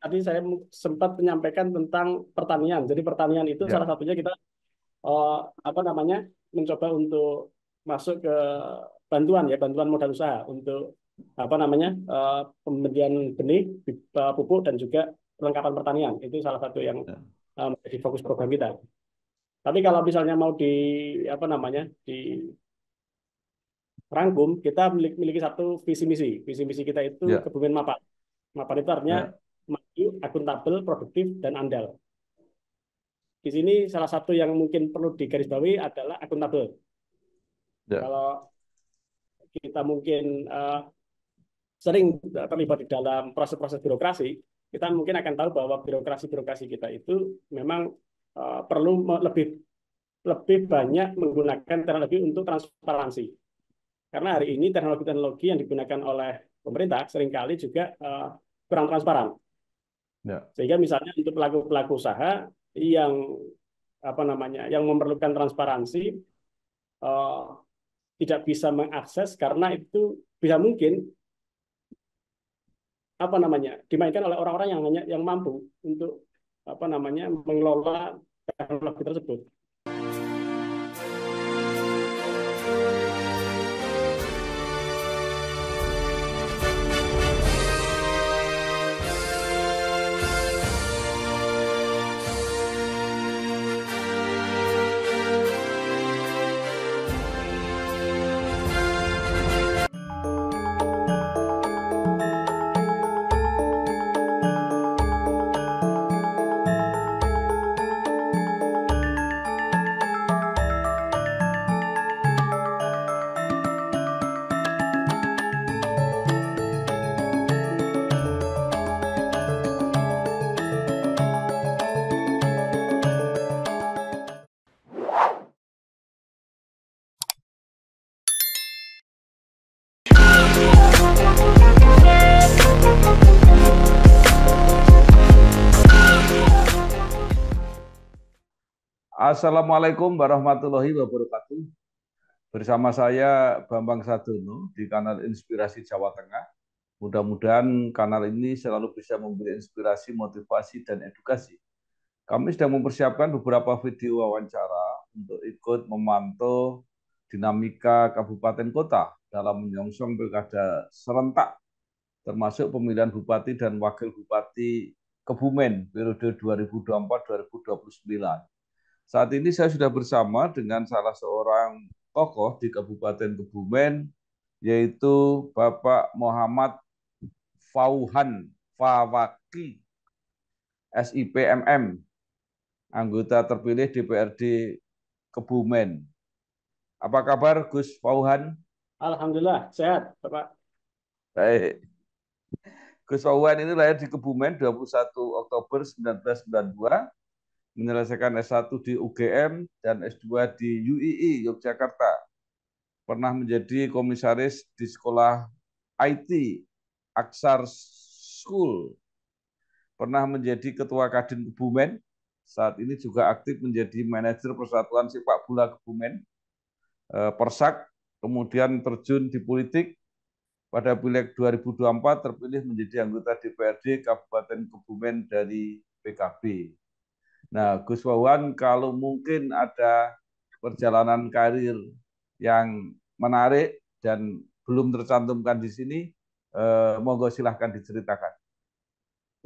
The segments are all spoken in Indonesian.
tadi saya sempat menyampaikan tentang pertanian. Jadi pertanian itu salah Ya, satunya kita eh, apa namanya mencoba untuk masuk ke bantuan ya, bantuan modal usaha untuk apa namanya pembelian benih, pupuk dan juga perlengkapan pertanian. Itu salah satu yang ya, menjadi fokus program kita. Tapi kalau misalnya mau di apa namanya dirangkum, kita memiliki satu visi misi. Visi misi kita itu ya, kebumen mapan. Mapan itu artinya ya, maju, akuntabel, produktif, dan andal. Di sini salah satu yang mungkin perlu digarisbawahi adalah akuntabel. ya. Kalau kita mungkin sering terlibat di dalam proses-proses birokrasi, kita mungkin akan tahu bahwa birokrasi-birokrasi kita itu memang perlu lebih lebih banyak menggunakan teknologi untuk transparansi. Karena hari ini teknologi-teknologi yang digunakan oleh pemerintah seringkali juga kurang transparan. Ya. Sehingga misalnya untuk pelaku-pelaku usaha yang apa namanya yang memerlukan transparansi eh, tidak bisa mengakses karena itu bisa mungkin apa namanya dimainkan oleh orang-orang yang hanya yang mampu untuk apa namanya mengelola teknologi tersebut. Assalamualaikum warahmatullahi wabarakatuh. Bersama saya Bambang Sadono di kanal Inspirasi Jawa Tengah. Mudah-mudahan kanal ini selalu bisa memberi inspirasi, motivasi, dan edukasi. Kami sedang mempersiapkan beberapa video wawancara untuk ikut memantau dinamika kabupaten kota dalam menyongsong pilkada serentak, termasuk pemilihan bupati dan wakil bupati Kebumen periode 2024-2029. Saat ini saya sudah bersama dengan salah seorang tokoh di Kabupaten Kebumen, yaitu Bapak Muhammad Fauhan Fawaki, SIPMM, anggota terpilih DPRD Kebumen. Apa kabar Gus Fauhan? Alhamdulillah sehat, Bapak. Baik. Gus Fauhan ini lahir di Kebumen 21 Oktober 1992, menyelesaikan S1 di UGM dan S2 di UII Yogyakarta. Pernah menjadi komisaris di sekolah IT Aksar School, pernah menjadi ketua Kadin Kebumen, saat ini juga aktif menjadi manajer Persatuan Sepak Bola Kebumen, Persak, kemudian terjun di politik, pada Pileg 2024 terpilih menjadi anggota DPRD Kabupaten Kebumen dari PKB. Nah, Gus Wawan, kalau mungkin ada perjalanan karir yang menarik dan belum tercantumkan di sini, monggo silahkan diceritakan.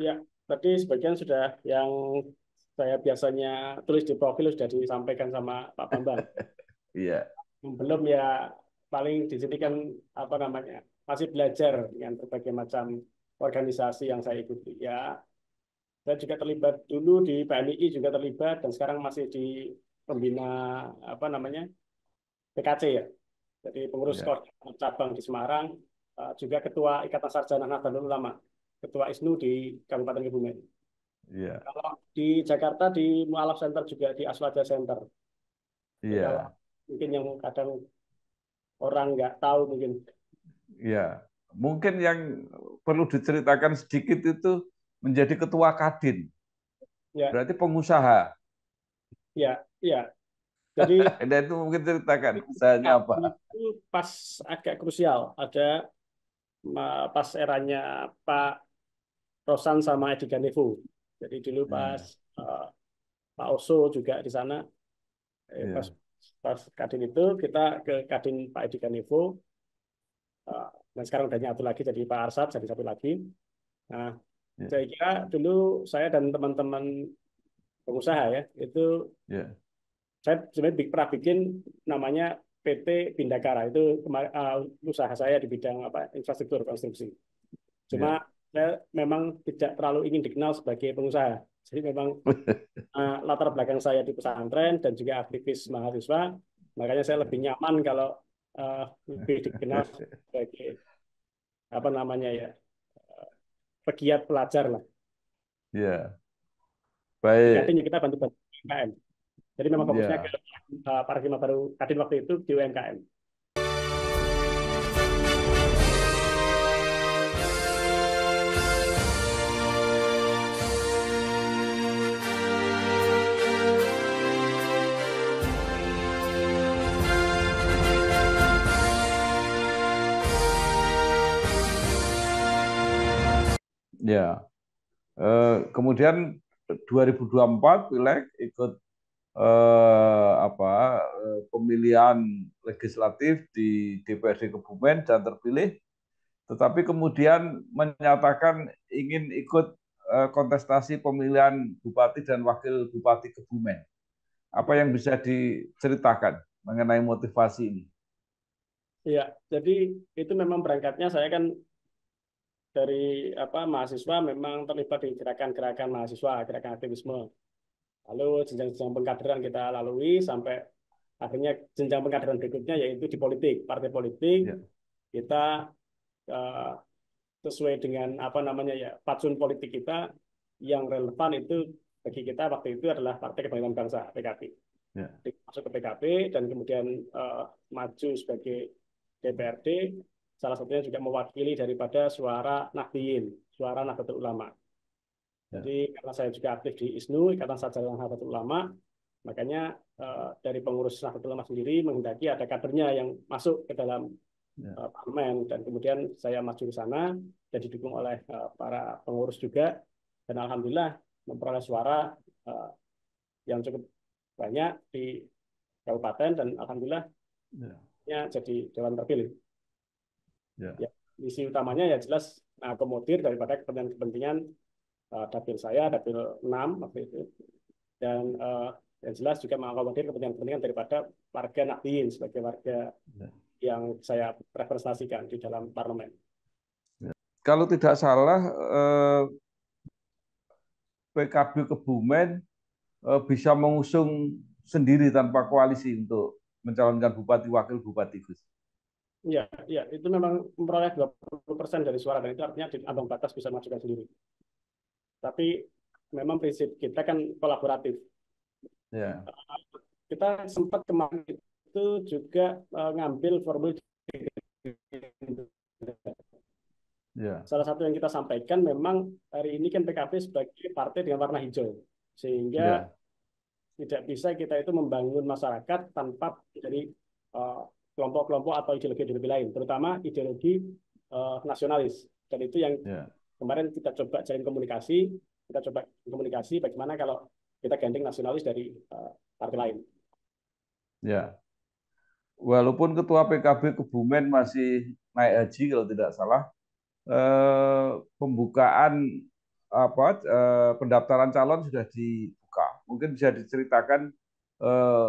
Ya, tadi sebagian sudah yang saya biasanya tulis di profil sudah disampaikan sama Pak Bambang. Iya, Yang belum ya paling di sini kan apa namanya masih belajar dengan berbagai macam organisasi yang saya ikuti. Ya, saya juga terlibat dulu di PMII juga terlibat dan sekarang masih di pembina apa namanya PKC ya. Jadi pengurus iya, cabang di Semarang, juga ketua Ikatan Sarjana Nahdlatul Ulama, ketua ISNU di Kabupaten Kebumen. iya, Kalau di Jakarta di Mualaf Center juga di Aswaja Center. Jadi kalau iya, mungkin yang kadang orang nggak tahu mungkin iya. Mungkin yang perlu diceritakan sedikit itu menjadi ketua Kadin, ya berarti pengusaha. ya ya. Jadi Dan itu mungkin ceritakan usahanya apa. itu pas agak krusial. Ada pas eranya Pak Rosan sama Edi Ganevo. Jadi dulu pas Ya, Pak Oso juga di sana, pas ya, pas Kadin itu kita ke Kadin Pak Edi Ganevo, dan sekarang udah nyatu lagi jadi Pak Arsad jadi satu lagi. Nah, ya, saya kira dulu saya dan teman-teman pengusaha ya itu ya, saya sebenarnya pernah bikin namanya PT Bindakara itu usaha saya di bidang apa infrastruktur konstruksi. Cuma ya. saya memang tidak terlalu ingin dikenal sebagai pengusaha. Jadi memang latar belakang saya di pesantren dan juga aktivis mahasiswa, makanya saya lebih nyaman kalau lebih dikenal sebagai apa namanya ya pegiat pelajar lah. Ya, Di baik. Kadin kita bantu-bantu UMKM. Jadi memang fokusnya ke Ya, paradigma baru Kadin waktu itu di UMKM. ya. Kemudian 2024 Pileg ikut pemilihan legislatif di DPRD Kebumen dan terpilih, tetapi kemudian menyatakan ingin ikut kontestasi pemilihan bupati dan wakil bupati Kebumen. Apa yang bisa diceritakan mengenai motivasi ini? Iya, jadi itu memang berangkatnya saya kan dari apa mahasiswa memang terlibat di gerakan-gerakan mahasiswa, gerakan aktivisme. Lalu jenjang-jenjang pengkaderan kita lalui sampai akhirnya jenjang pengkaderan berikutnya yaitu di politik, partai politik Ya, kita eh, sesuai dengan apa namanya ya fatsun politik kita yang relevan itu bagi kita waktu itu adalah Partai Kebangkitan Bangsa (PKB). ya, Masuk ke PKB dan kemudian maju sebagai DPRD, salah satunya juga mewakili daripada suara Nahdliyin, suara Nahdlatul Ulama. ya, Jadi karena saya juga aktif di ISNU, Ikatan Sarjana Nahdlatul Ulama, makanya dari pengurus Nahdlatul Ulama sendiri menghendaki ada kadernya yang masuk ke dalam ya, parlemen dan kemudian saya maju ke sana dan didukung oleh para pengurus juga dan alhamdulillah memperoleh suara uh, yang cukup banyak di kabupaten dan alhamdulillah ya, ya jadi dewan terpilih. ya, Ya, misi utamanya ya jelas akomodir daripada kepentingan-kepentingan dapil saya, dapil 6 waktu itu, dan yang jelas juga mengakomodir kepentingan-kepentingan daripada warga Nahdliyin sebagai warga ya. yang saya representasikan di dalam parlemen. Kalau tidak salah, PKB Kebumen bisa mengusung sendiri tanpa koalisi untuk mencalonkan bupati wakil bupati, Gus. Iya, iya, itu memang memperoleh 20% dari suara dan itu artinya di ambang batas bisa mengajukan sendiri. Tapi memang prinsip kita kan kolaboratif. Ya, Kita sempat kemarin itu juga ngambil formulir ya, salah satu yang kita sampaikan memang hari ini kan PKB sebagai partai dengan warna hijau sehingga ya, tidak bisa kita itu membangun masyarakat tanpa dari eh, kelompok-kelompok atau ideologi-ideologi lain terutama ideologi nasionalis dan itu yang ya, kemarin kita coba jalin komunikasi, kita coba komunikasi bagaimana kalau kita gandeng nasionalis dari partai lain. ya. Walaupun ketua PKB Kebumen masih naik haji kalau tidak salah, pembukaan pendaftaran calon sudah dibuka. Mungkin bisa diceritakan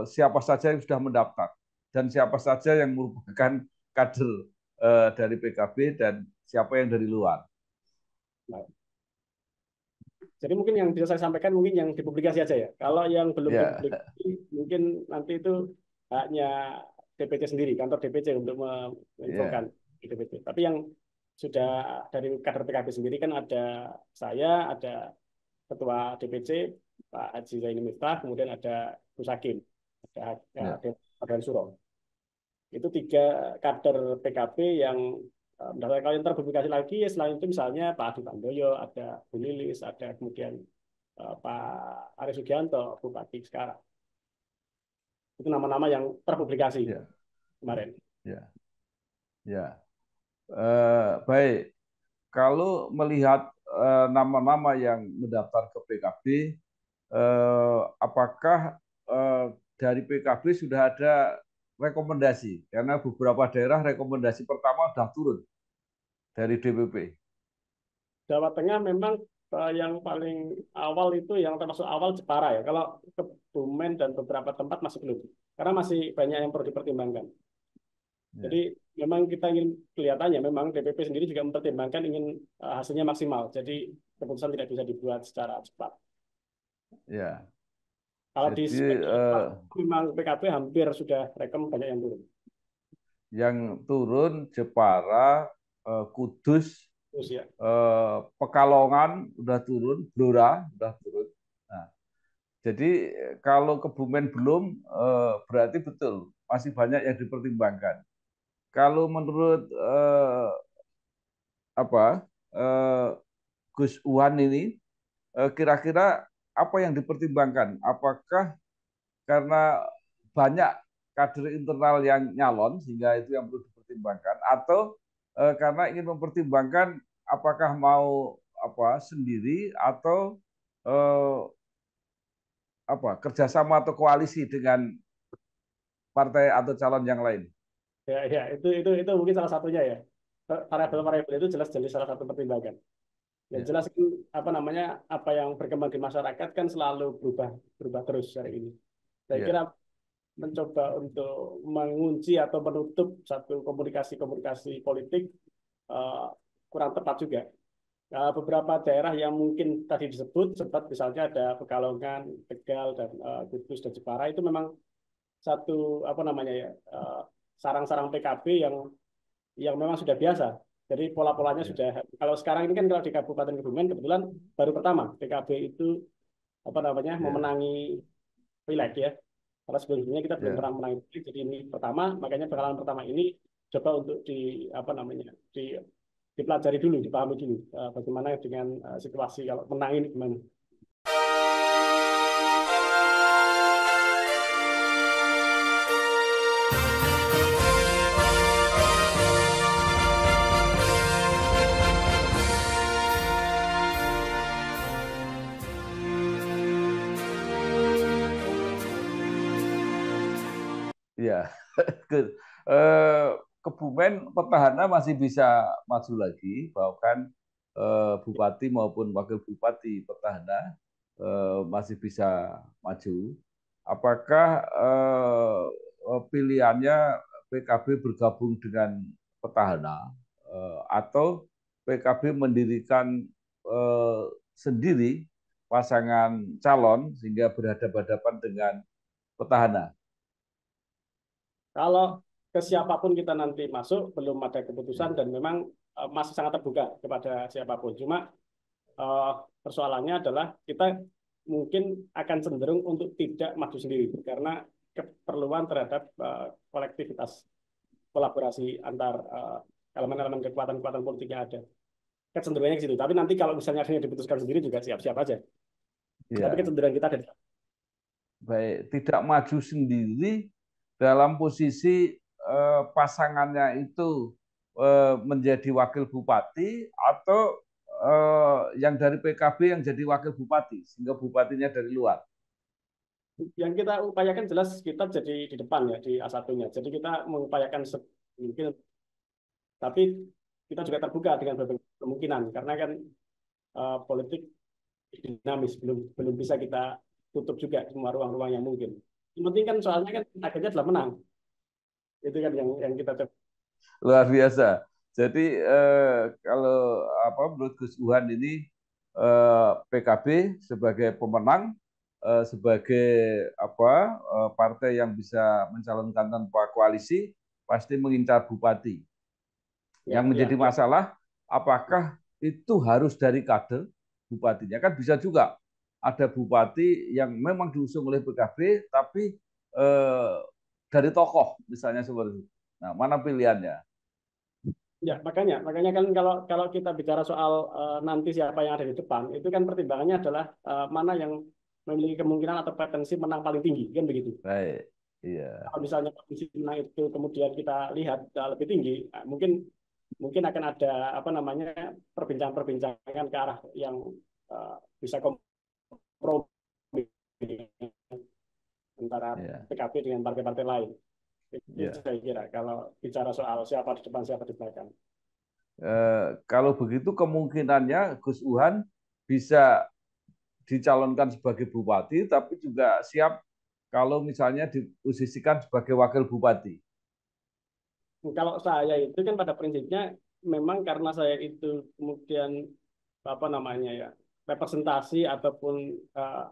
siapa saja yang sudah mendaftar dan siapa saja yang merupakan kader dari PKB dan siapa yang dari luar. Nah, jadi mungkin yang bisa saya sampaikan mungkin yang dipublikasi aja ya. Kalau yang belum Ya, dipublikasi mungkin nanti itu haknya DPC sendiri, kantor DPC untuk menginfokan ya, di DPC. Tapi yang sudah dari kader PKB sendiri kan ada saya, ada Ketua DPC Pak Haji Zaini Miftah, kemudian ada Gus Hakim, ya, ada Adrian Suro. Itu tiga kader PKB yang kalau yang terpublikasi lagi selain itu misalnya Pak Adi Pandoyo, ada Bu Lilis, ada kemudian Pak Aris Sugianto, Bupati sekarang. Itu nama-nama yang terpublikasi ya, kemarin. ya, ya. Baik, kalau melihat nama-nama yang mendaftar ke PKB, apakah dari PKB sudah ada rekomendasi? Karena beberapa daerah rekomendasi pertama sudah turun dari DPP. Jawa Tengah memang yang paling awal itu yang termasuk awal Jepara ya. Kalau Kebumen dan beberapa tempat masih belum. Karena masih banyak yang perlu dipertimbangkan. Ya. Jadi memang kita ingin kelihatannya memang DPP sendiri juga mempertimbangkan ingin hasilnya maksimal. Jadi keputusan tidak bisa dibuat secara cepat. Ya. Kalau di Jadi sebagian memang PKB hampir sudah rekom banyak yang turun. yang turun Jepara, Kudus, Terus ya. Pekalongan udah turun, Blora udah turun. Nah, jadi kalau Kebumen belum, berarti betul masih banyak yang dipertimbangkan. Kalau menurut apa Gus Uwan ini, kira-kira apa yang dipertimbangkan? Apakah karena banyak kader internal yang nyalon sehingga itu yang perlu dipertimbangkan, atau karena ingin mempertimbangkan apakah mau sendiri atau eh, kerjasama atau koalisi dengan partai atau calon yang lain? Ya, ya, itu mungkin salah satunya ya. Variabel-variabel itu jelas jadi salah satu pertimbangan. Yang Ya, jelas kan apa namanya apa yang berkembang di masyarakat kan selalu berubah berubah terus hari ini. Saya kira ya, mencoba untuk mengunci atau menutup satu komunikasi-komunikasi politik eh, kurang tepat juga. Beberapa daerah yang mungkin tadi disebut, sempat misalnya ada Pekalongan, Tegal, dan Kudus dan Jepara itu memang satu apa namanya ya sarang-sarang PKB yang memang sudah biasa. Jadi pola-polanya ya, sudah. Kalau sekarang ini kan kalau di Kabupaten Kebumen kebetulan baru pertama PKB itu apa namanya ya, memenangi pileg ya. Karena sebelumnya kita belum ya. pernah menang pileg, jadi ini pertama, makanya pengalaman pertama ini coba untuk di apa namanya dipelajari dulu, dipahami dulu bagaimana dengan situasi kalau menang ini gimana. Ya. Kebumen petahana masih bisa maju lagi, bahkan bupati maupun wakil bupati petahana masih bisa maju. Apakah pilihannya PKB bergabung dengan petahana atau PKB mendirikan eh, sendiri pasangan calon sehingga berhadapan-hadapan dengan petahana? Kalau ke siapapun kita nanti masuk belum ada keputusan Ya. dan memang masih sangat terbuka kepada siapapun. Cuma eh, persoalannya adalah kita mungkin akan cenderung untuk tidak maju sendiri karena keperluan terhadap kolektivitas kolaborasi antar elemen-elemen kekuatan-kekuatan politik yang ada. Kecenderungannya ke situ. Tapi nanti kalau misalnya akhirnya diputuskan sendiri juga siap-siap aja. Tapi Ya, kecenderungan kita ada. baik, tidak maju sendiri dalam posisi pasangannya itu menjadi wakil bupati atau yang dari PKB yang jadi wakil bupati sehingga bupatinya dari luar. Yang kita upayakan jelas kita jadi di depan ya di A1-nya. Jadi kita mengupayakan mungkin, tapi kita juga terbuka dengan berbagai kemungkinan karena kan politik dinamis, belum belum bisa kita tutup juga semua ruang-ruang yang mungkin. Yang penting kan soalnya kan akhirnya adalah menang. Itu kan yang kita coba. Luar biasa. Jadi kalau menurut Gus Uhan ini PKB sebagai pemenang, sebagai partai yang bisa mencalonkan tanpa koalisi pasti mengincar bupati. Yang Ya, menjadi ya, ya. masalah apakah itu harus dari kader bupatinya, kan bisa juga ada bupati yang memang diusung oleh PKB tapi eh, dari tokoh misalnya seperti itu. Nah, mana pilihannya? Ya, makanya kan kalau kalau kita bicara soal nanti siapa yang ada di depan, itu kan pertimbangannya adalah mana yang memiliki kemungkinan atau potensi menang paling tinggi, kan begitu. Baik, iya, Kalau misalnya potensi menang itu kemudian kita lihat lebih tinggi, mungkin mungkin akan ada apa namanya perbincangan-perbincangan ke arah yang bisa kompromi antara Ya, PKB dengan partai-partai lain. Itu ya. saya kira kalau bicara soal siapa di depan siapa di belakang. Kalau begitu kemungkinannya Gus Uhan bisa dicalonkan sebagai bupati, tapi juga siap kalau misalnya diposisikan sebagai wakil bupati. Kalau saya itu kan pada prinsipnya memang karena saya itu kemudian apa namanya ya representasi ataupun uh,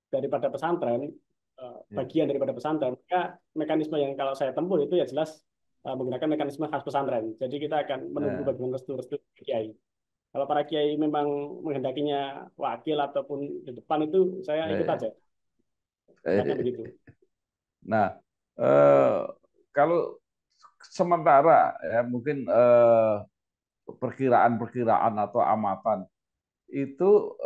daripada pesantren, Ya, bagian daripada pesantren, maka mekanisme yang kalau saya tempuh itu ya jelas menggunakan mekanisme khas pesantren. Jadi kita akan menunggu nah, bagaimana restu-restu kiai. Kalau para kiai memang menghendakinya wakil ataupun di depan itu saya ikut eh, aja. Sifatnya eh. begitu. Nah, kalau sementara ya mungkin perkiraan-perkiraan atau amatan itu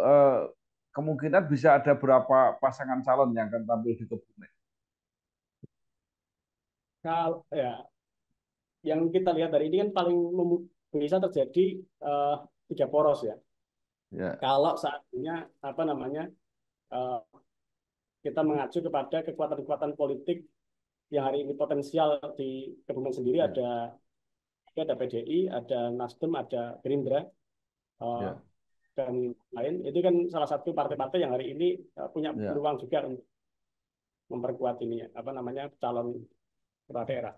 kemungkinan bisa ada berapa pasangan calon yang akan tampil di Kebumen. Kalau ya yang kita lihat dari ini kan paling bisa terjadi eh, tiga poros ya. Ya, Kalau saatnya apa namanya eh, kita mengacu kepada kekuatan-kekuatan politik yang hari ini potensial di Kebumen sendiri ya, ada PDI, ada Nasdem, ada Gerindra eh, ya, dan lain. Itu kan salah satu partai-partai yang hari ini punya ya. peluang juga untuk memperkuat ini ya, apa namanya calon kepala daerah.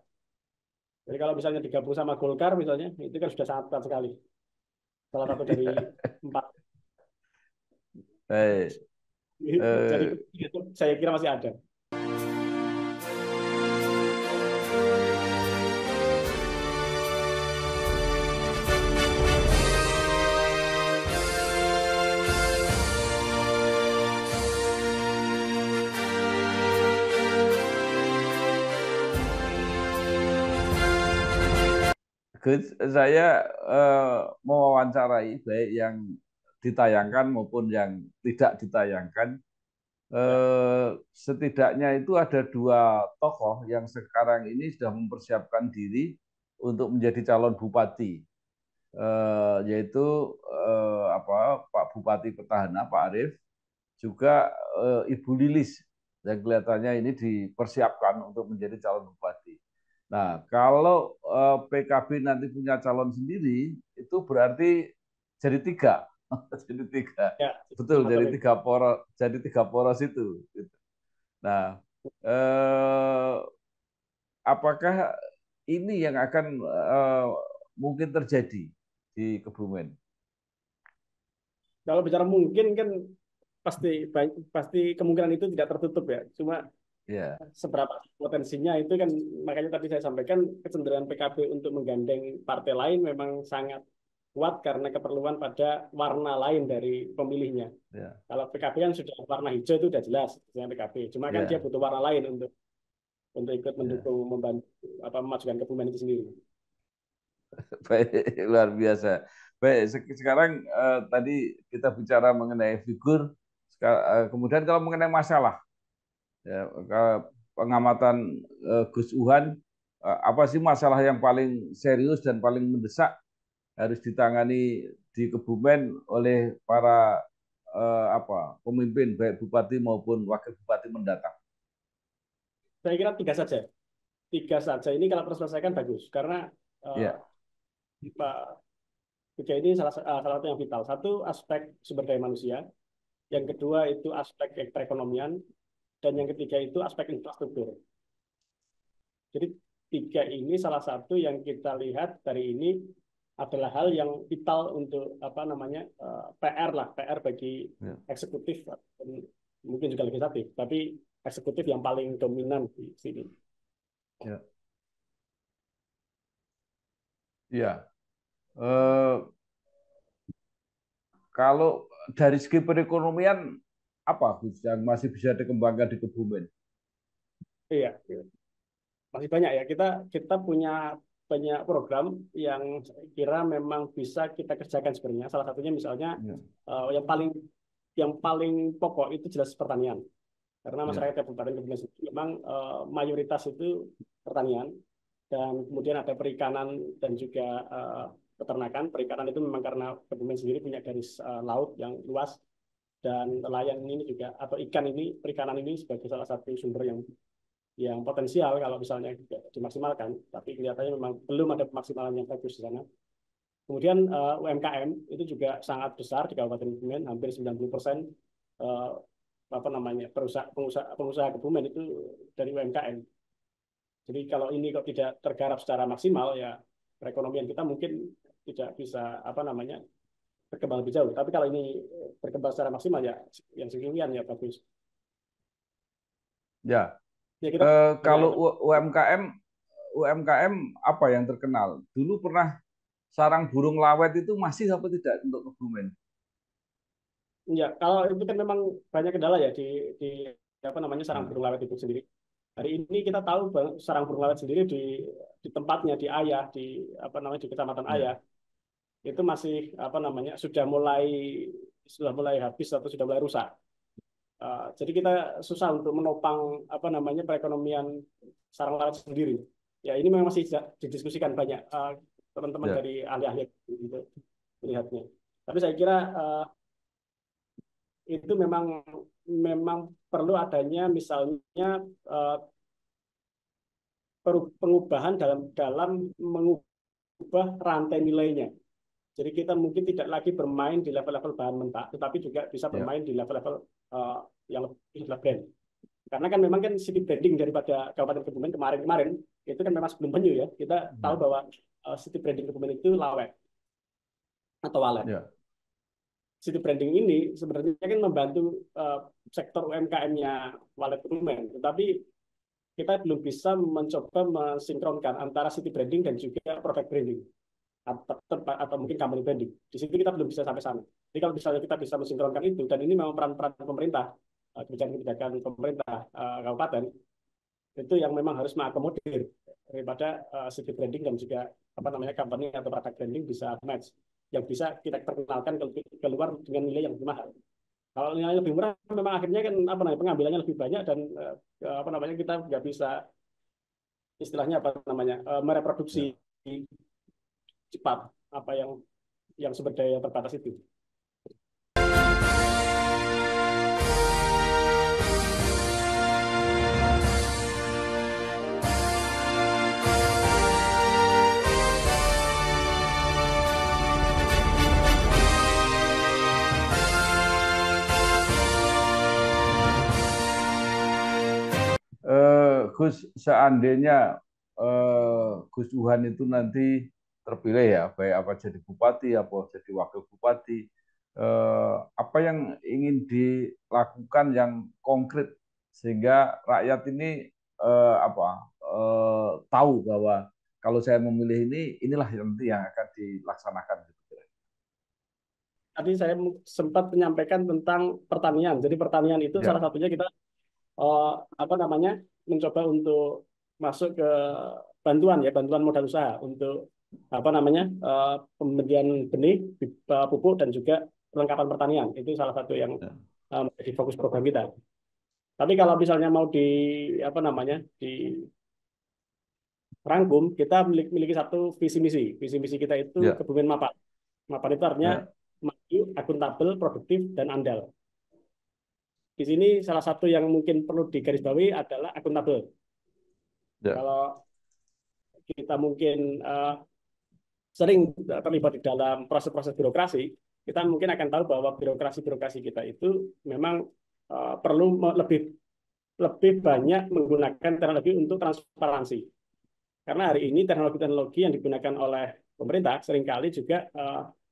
Jadi kalau misalnya digabung sama Golkar misalnya, itu kan sudah sangat kuat sekali. Salah satu dari empat. Baik. Jadi Eh, itu saya kira masih ada. Gus, saya mewawancarai baik yang ditayangkan maupun yang tidak ditayangkan. Ya, Setidaknya itu ada dua tokoh yang sekarang ini sudah mempersiapkan diri untuk menjadi calon bupati, yaitu apa Pak Bupati Petahana Pak Arief, juga Ibu Lilis yang kelihatannya ini dipersiapkan untuk menjadi calon bupati. Nah, kalau PKB nanti punya calon sendiri, itu berarti jadi tiga, jadi tiga, ya, betul, semacam itu. jadi tiga poros itu. Nah, eh, apakah ini yang akan mungkin terjadi di Kebumen? Kalau bicara mungkin kan pasti pasti kemungkinan itu tidak tertutup ya. Cuma Ya, seberapa potensinya itu kan makanya tadi saya sampaikan kecenderungan PKB untuk menggandeng partai lain memang sangat kuat karena keperluan pada warna lain dari pemilihnya. ya, Kalau PKB kan sudah warna hijau itu sudah jelas dengan PKB. Cuma kan dia ya, butuh warna lain untuk ikut ya. mendukung membantu apa memajukan Kebumen itu sendiri. Baik, luar biasa. Baik, sekarang tadi kita bicara mengenai figur, kemudian kalau mengenai masalah, ya, pengamatan Gus Uhan, apa sih masalah yang paling serius dan paling mendesak harus ditangani di Kebumen oleh para apa pemimpin baik bupati maupun wakil bupati mendatang? Saya kira tiga saja. Tiga saja ini kalau terselesaikan bagus karena uh, Ya, tiga ini salah satu yang vital. Satu aspek sumber daya manusia, yang kedua itu aspek perekonomian, dan yang ketiga itu aspek infrastruktur. Jadi tiga ini salah satu yang kita lihat dari ini adalah hal yang vital untuk apa namanya PR lah, PR bagi ya, eksekutif dan mungkin juga legislatif, tapi eksekutif yang paling dominan di sini. ya, ya. Eh, Kalau dari segi perekonomian apa Gus yang masih bisa dikembangkan di Kebumen? Iya, iya. Masih banyak ya. Kita punya banyak program yang saya kira memang bisa kita kerjakan sebenarnya. Salah satunya misalnya Ya, eh, yang paling yang paling pokok itu jelas pertanian. Karena ya, masyarakat Kabupaten Kebumen sendiri memang mayoritas itu pertanian. dan kemudian ada perikanan dan juga peternakan. Perikanan itu memang karena Kebumen sendiri punya garis laut yang luas, dan nelayan ini juga atau ikan ini, perikanan ini sebagai salah satu sumber yang potensial kalau misalnya dimaksimalkan, tapi kelihatannya memang belum ada pemaksimalan yang bagus di sana. Kemudian UMKM itu juga sangat besar di Kabupaten Kebumen, hampir 90% apa namanya pengusaha Kebumen itu dari UMKM. Jadi kalau ini kok tidak tergarap secara maksimal, ya perekonomian kita mungkin tidak bisa apa namanya berkembang lebih jauh. Tapi kalau ini berkembang secara maksimal, ya yang signifikan ya bagus. Ya, Ya kita kalau banyak. UMKM apa yang terkenal? Dulu pernah sarang burung lawet itu masih apa tidak untuk Kebumen? Ya, kalau itu kan memang banyak kendala ya di apa namanya sarang Nah, burung lawet itu sendiri. Hari ini kita tahu bahwa sarang burung lawet sendiri di tempatnya di Ayah, di apa namanya di Kecamatan Ayah, ya, itu masih apa namanya sudah mulai habis atau sudah mulai rusak. Jadi kita susah untuk menopang apa namanya perekonomian sarang lawet sendiri. Ya ini memang masih didiskusikan banyak teman-teman ya, dari ahli-ahli gitu melihatnya. Tapi saya kira itu memang memang perlu adanya misalnya eh, pengubahan dalam dalam mengubah rantai nilainya. Jadi kita mungkin tidak lagi bermain di level-level bahan mentah, tetapi juga bisa ya, bermain di level-level uh, yang lebih brand. Karena kan memang kan city branding daripada Kabupaten Kebumen kemarin-kemarin itu kan memang sebelum penyu ya. Kita tahu ya, bahwa city branding Kebumen itu lawet atau walet. ya, City branding ini sebenarnya kan membantu sektor UMKM-nya Walet Kebumen, tetapi kita belum bisa mencoba mensinkronkan antara city branding dan juga product branding atau mungkin company branding. Di situ kita belum bisa sampai sana. Jadi kalau misalnya kita bisa mensinkronkan itu, dan ini memang peran-peran pemerintah, kebijakan-kebijakan pemerintah kabupaten, itu yang memang harus mengakomodir daripada city branding dan juga apa namanya company atau product branding bisa match, yang bisa kita perkenalkan keluar dengan nilai yang lebih mahal. Kalau nilai lebih murah, memang akhirnya kan apa namanya pengambilannya lebih banyak, dan apa namanya kita nggak bisa istilahnya apa namanya mereproduksi ya. cepat apa yang sumber daya terbatas itu. Gus, seandainya Gus Wuhan itu nanti terpilih ya, baik apa jadi bupati, apa jadi wakil bupati, apa yang ingin dilakukan yang konkret sehingga rakyat ini tahu bahwa kalau saya memilih ini, inilah nanti yang akan dilaksanakan. Tadi saya sempat menyampaikan tentang pertanian. Jadi pertanian itu salah Ya, satunya kita eh, apa namanya mencoba untuk masuk ke bantuan ya, bantuan modal usaha untuk apa namanya pembelian benih, pupuk, dan juga perlengkapan pertanian. Itu salah satu yang ya, menjadi fokus program kita. Tapi kalau misalnya mau di apa namanya dirangkum, kita memiliki satu visi misi. Visi misi kita itu ya, Kebumen Mapan. Mapan itu artinya ya, maju, akuntabel, produktif, dan andal. Di sini salah satu yang mungkin perlu digarisbawahi adalah akuntabel. ya, Kalau kita mungkin sering terlibat di dalam proses-proses birokrasi, kita mungkin akan tahu bahwa birokrasi-birokrasi kita itu memang perlu lebih lebih banyak menggunakan teknologi untuk transparansi. Karena hari ini teknologi-teknologi yang digunakan oleh pemerintah seringkali juga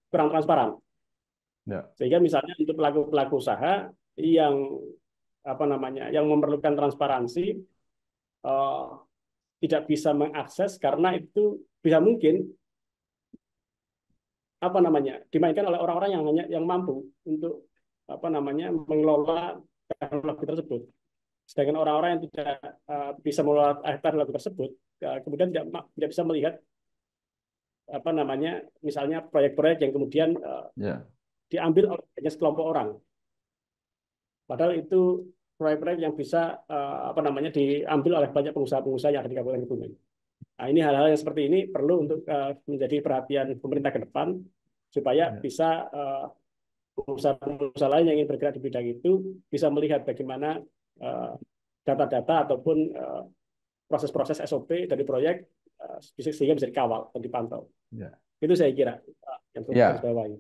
kurang transparan. ya, Sehingga misalnya untuk pelaku-pelaku usaha yang apa namanya yang memerlukan transparansi eh, tidak bisa mengakses karena itu bisa mungkin apa namanya dimainkan oleh orang-orang yang hanya yang mampu untuk apa namanya mengelola teknologi tersebut. Sedangkan orang-orang yang tidak bisa mengelola teknologi tersebut kemudian tidak bisa melihat apa namanya misalnya proyek-proyek yang kemudian ya. diambil oleh hanya sekelompok orang. Padahal itu proyek-proyek yang bisa apa namanya diambil oleh banyak pengusaha-pengusaha yang ada di Kabupaten Kebumen. Nah, ini hal-hal yang seperti ini perlu untuk menjadi perhatian pemerintah ke depan supaya bisa pengusaha-pengusaha lain yang ingin bergerak di bidang itu bisa melihat bagaimana data-data ataupun proses-proses SOP dari proyek sehingga bisa dikawal dan dipantau. Ya. Itu saya kira yang perlu Ya. garis bawahi.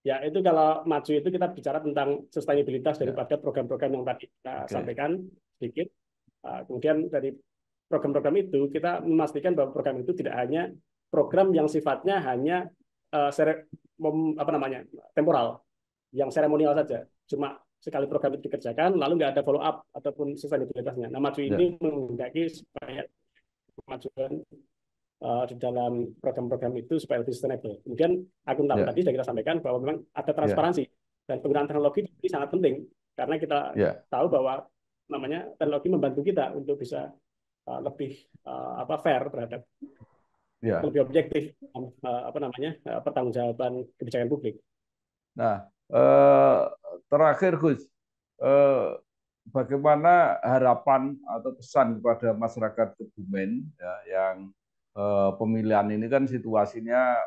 Ya, itu kalau maju itu kita bicara tentang sustainabilitas daripada program-program yang tadi kita sampaikan sedikit. Kemudian dari program-program itu kita memastikan bahwa program itu tidak hanya program yang sifatnya hanya temporal, yang seremonial saja. Cuma sekali program itu dikerjakan, lalu nggak ada follow up ataupun sustainabilitasnya. Nah, maju ini menghendaki supaya kemajuan di dalam program-program itu supaya lebih sustainable. Kemudian akuntabel tadi sudah kita sampaikan bahwa memang ada transparansi dan penggunaan teknologi ini sangat penting karena kita tahu bahwa teknologi membantu kita untuk bisa lebih fair terhadap lebih objektif pertanggungjawaban kebijakan publik. Nah, terakhir Gus, bagaimana harapan atau pesan kepada masyarakat Kebumen ya, yang pemilihan ini kan situasinya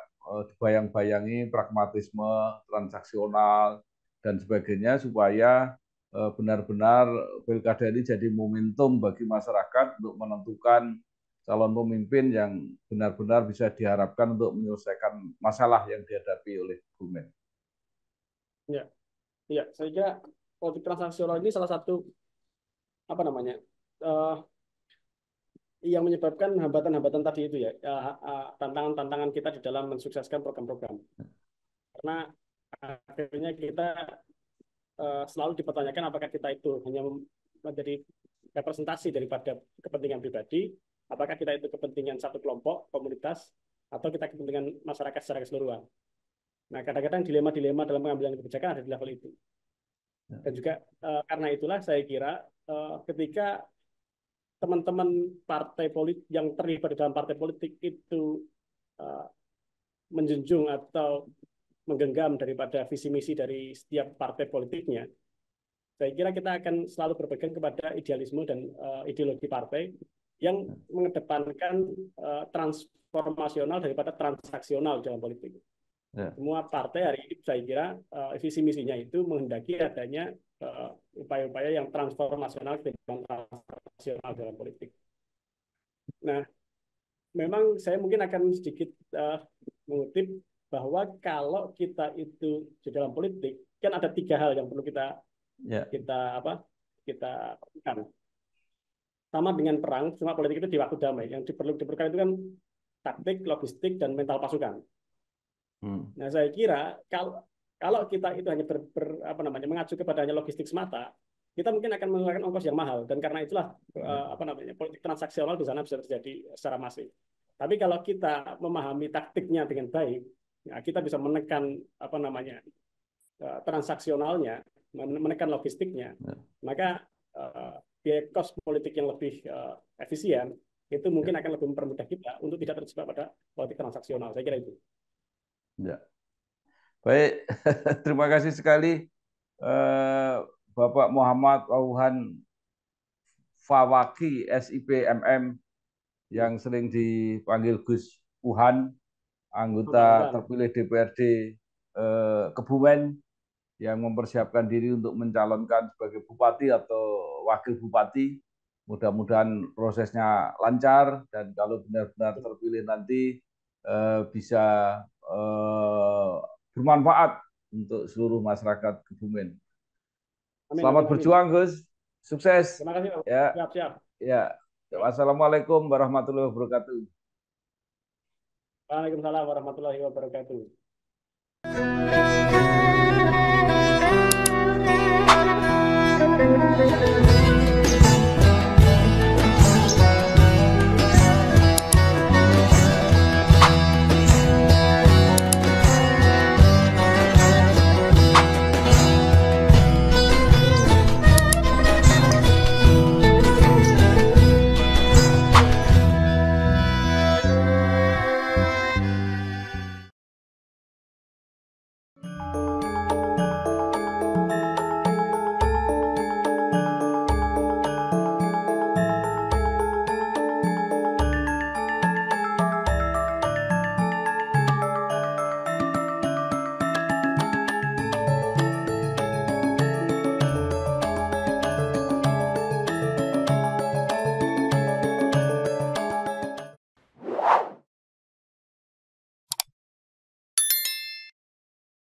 dibayang-bayangi pragmatisme, transaksional dan sebagainya supaya benar-benar pilkada ini jadi momentum bagi masyarakat untuk menentukan calon pemimpin yang benar-benar bisa diharapkan untuk menyelesaikan masalah yang dihadapi oleh Kebumen. Ya, saya kira politik transaksional ini salah satu yang menyebabkan hambatan-hambatan tadi itu ya, tantangan-tantangan kita di dalam mensukseskan program-program. Karena akhirnya kita selalu dipertanyakan apakah kita itu hanya menjadi representasi daripada kepentingan pribadi, apakah kita itu kepentingan satu kelompok, komunitas, atau kita kepentingan masyarakat secara keseluruhan. Nah, kadang-kadang dilema-dilema dalam pengambilan kebijakan ada di level itu. Dan juga karena itulah saya kira ketika teman-teman partai politik yang terlibat di dalam partai politik itu menjunjung atau menggenggam daripada visi misi dari setiap partai politiknya, saya kira kita akan selalu berpegang kepada idealisme dan ideologi partai yang mengedepankan transformasional daripada transaksional dalam politik. Semua partai hari ini saya kira visi misinya itu menghendaki adanya upaya-upaya yang transformasional dan transaksional dalam politik. Nah, memang saya mungkin akan sedikit mengutip bahwa kalau kita itu di dalam politik kan ada 3 hal yang perlu kita lakukan. Sama dengan perang, cuma politik itu di waktu damai. Yang diperlukan itu kan taktik, logistik, dan mental pasukan. Nah, saya kira kalau kita itu hanya mengacu kepada hanya logistik semata, kita mungkin akan mengeluarkan ongkos yang mahal, dan karena itulah politik transaksional di sana bisa terjadi secara masif. Tapi kalau kita memahami taktiknya dengan baik, ya, kita bisa menekan transaksionalnya, menekan logistiknya, maka biaya cost politik yang lebih efisien itu mungkin akan lebih mempermudah kita untuk tidak terjebak pada politik transaksional. Saya kira itu. Ya. Baik, terima kasih sekali Bapak Muhammad Wauhan Fawaki, SIP MM, yang sering dipanggil Gus Wuhan, anggota terpilih DPRD Kebumen yang mempersiapkan diri untuk mencalonkan sebagai bupati atau wakil bupati. Mudah-mudahan prosesnya lancar dan kalau benar-benar terpilih nanti bisa bermanfaat untuk seluruh masyarakat Kebumen. Selamat berjuang, Gus. Sukses. Terima kasih. Ya. Siap. Ya. Wassalamualaikum warahmatullahi wabarakatuh. Waalaikumsalam warahmatullahi wabarakatuh.